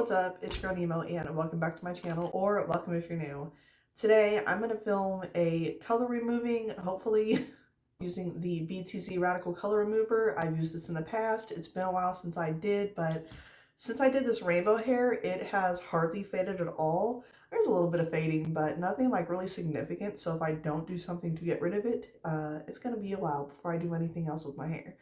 What's up? It's your girl Nemo and welcome back to my channel, or welcome if you're new. Today I'm going to film a color removing, hopefully using the BTZ Radical Color Remover. I've used this in the past. It's been a while since I did, but since I did this rainbow hair, it has hardly faded at all. There's a little bit of fading, but nothing like really significant, so if I don't do something to get rid of it, it's going to be a while before I do anything else with my hair.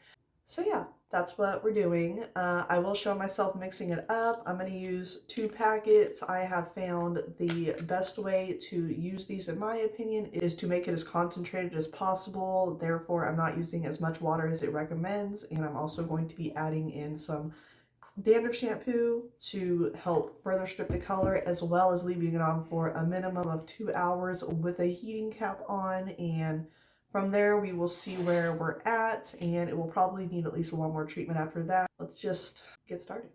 So yeah, that's what we're doing. I will show myself mixing it up. I'm going to use 2 packets. I have found the best way to use these, in my opinion, is to make it as concentrated as possible. Therefore, I'm not using as much water as it recommends. And I'm also going to be adding in some dandruff shampoo to help further strip the color, as well as leaving it on for a minimum of 2 hours with a heating cap on, and from there we will see where we're at, and it will probably need at least one more treatment after that. Let's just get started.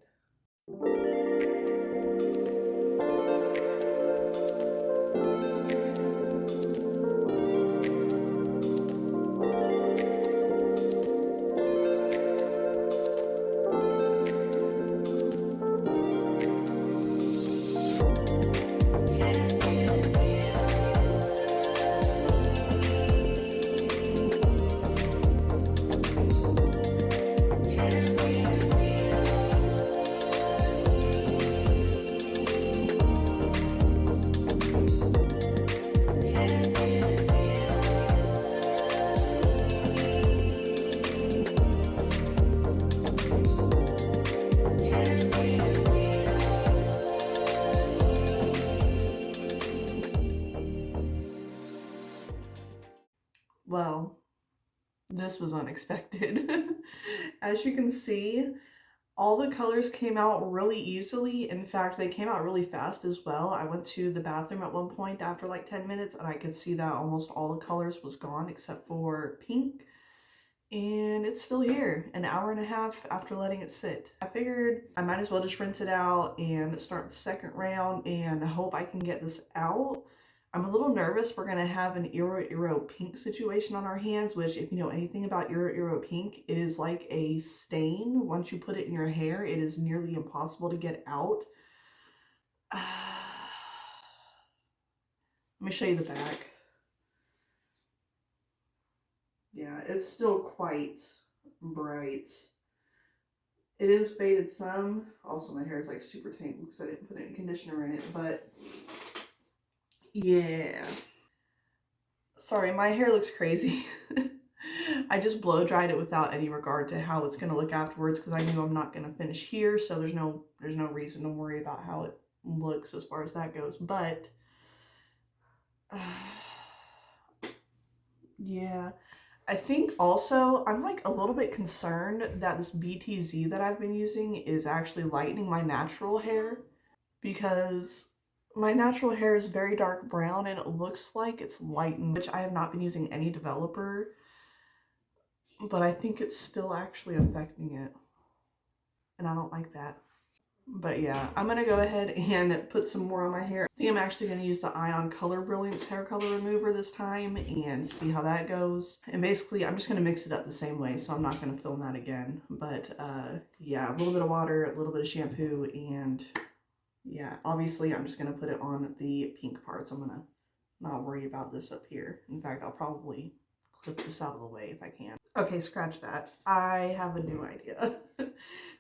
Well, this was unexpected. As you can see, all the colors came out really easily. In fact, they came out really fast as well. I went to the bathroom at one point after like 10 minutes and I could see that almost all the colors was gone except for pink. And it's still here, an hour and a half after letting it sit. I figured I might as well just rinse it out and start the second round and hope I can get this out. I'm a little nervous we're gonna have an Iro pink situation on our hands, which if you know anything about Iro pink, it is like a stain. Once you put it in your hair, it is nearly impossible to get out. Let me show you the back. Yeah, it's still quite bright. It is faded some. Also, my hair is like super tangled because I didn't put any conditioner in it, but yeah. Sorry, my hair looks crazy. I just blow dried it without any regard to how it's gonna look afterwards because I knew I'm not gonna finish here, so there's no reason to worry about how it looks as far as that goes. But yeah, I think also I'm like a little bit concerned that this BTZ that I've been using is actually lightening my natural hair, because my natural hair is very dark brown and it looks like it's lightened, which I have not been using any developer, but I think it's still actually affecting it, and I don't like that. But yeah, I'm gonna go ahead and put some more on my hair. I think I'm actually gonna use the Ion Color Brilliance hair color remover this time and see how that goes. And basically, I'm just gonna mix it up the same way, so I'm not gonna film that again. But yeah, a little bit of water, a little bit of shampoo, and yeah, obviously I'm just gonna put it on the pink parts. I'm gonna not worry about this up here. In fact, I'll probably clip this out of the way if I can. Okay, scratch that. I have a new idea.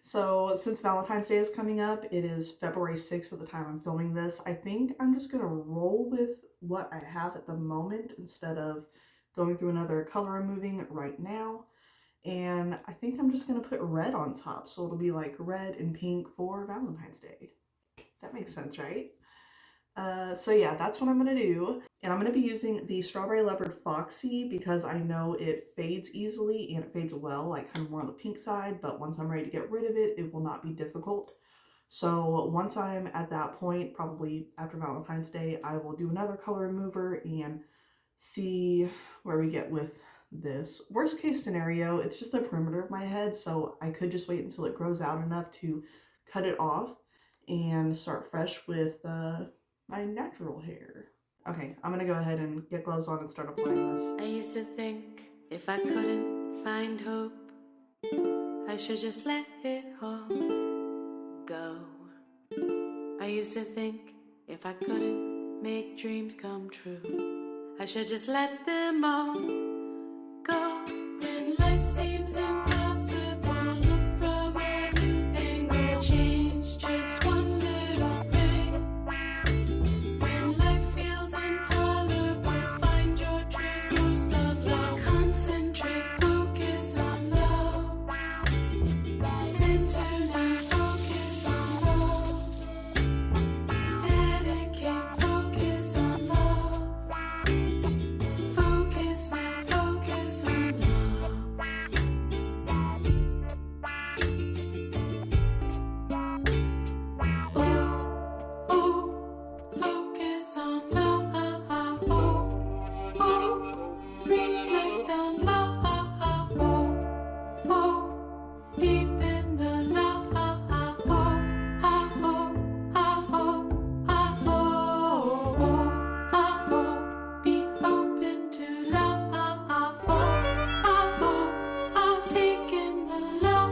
So since Valentine's Day is coming up, it is February 6th at the time I'm filming this. I think I'm just gonna roll with what I have at the moment instead of going through another color removing right now. And I think I'm just gonna put red on top, so it'll be like red and pink for Valentine's Day. That makes sense, right? So yeah, that's what I'm gonna do. And I'm gonna be using the Strawberry Leopard Foxy because I know it fades easily and it fades well, like kind of more on the pink side, but once I'm ready to get rid of it, it will not be difficult. So once I'm at that point, probably after Valentine's Day, I will do another color remover and see where we get with this. Worst case scenario, it's just the perimeter of my head, so I could just wait until it grows out enough to cut it off and start fresh with my natural hair. Okay, I'm gonna go ahead and get gloves on and start applying this. I used to think if I couldn't find hope, I should just let it all go. I used to think if I couldn't make dreams come true, I should just let them all go. When life seems impossible, look from a new angle. Change just one little thing. When life feels intolerable, find your true source of love. Concentrate, focus on love. Center now, focus on love. Dedicate, focus on love. Focus now, focus on love. Oh, oh, focus on love. Oh, oh, reflect on love. Oh, oh, deep in the love. Oh, oh, oh, oh, oh, be open to love. Take in the love.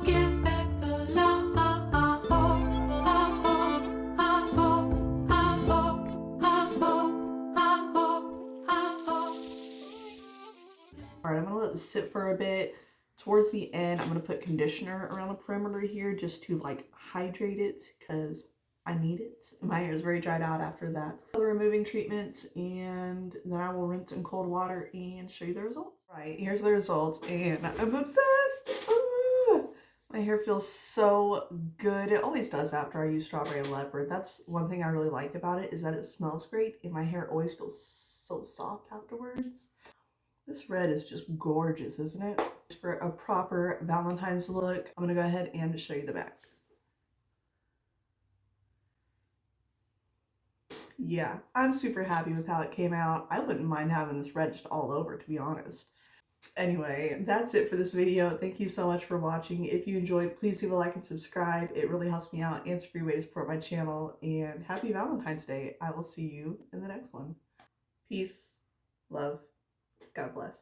Give back the love. Alright, I'm gonna let this sit for a bit. Towards the end, I'm gonna put conditioner around the perimeter here just to like hydrate it because I need it. My hair is very dried out after that. Color removing treatments, and then I will rinse in cold water and show you the results. Right, here's the results, and I'm obsessed. Ooh, my hair feels so good. It always does after I use strawberry leopard. That's one thing I really like about it, is that it smells great and my hair always feels so soft afterwards. This red is just gorgeous, isn't it? For a proper Valentine's look, I'm gonna go ahead and show you the back. Yeah, I'm super happy with how it came out. I wouldn't mind having this red just all over, to be honest. Anyway, that's it for this video. Thank you so much for watching. If you enjoyed, please leave a like and subscribe. It really helps me out and it's a free way to support my channel. And happy Valentine's Day. I will see you in the next one. Peace, love, God bless.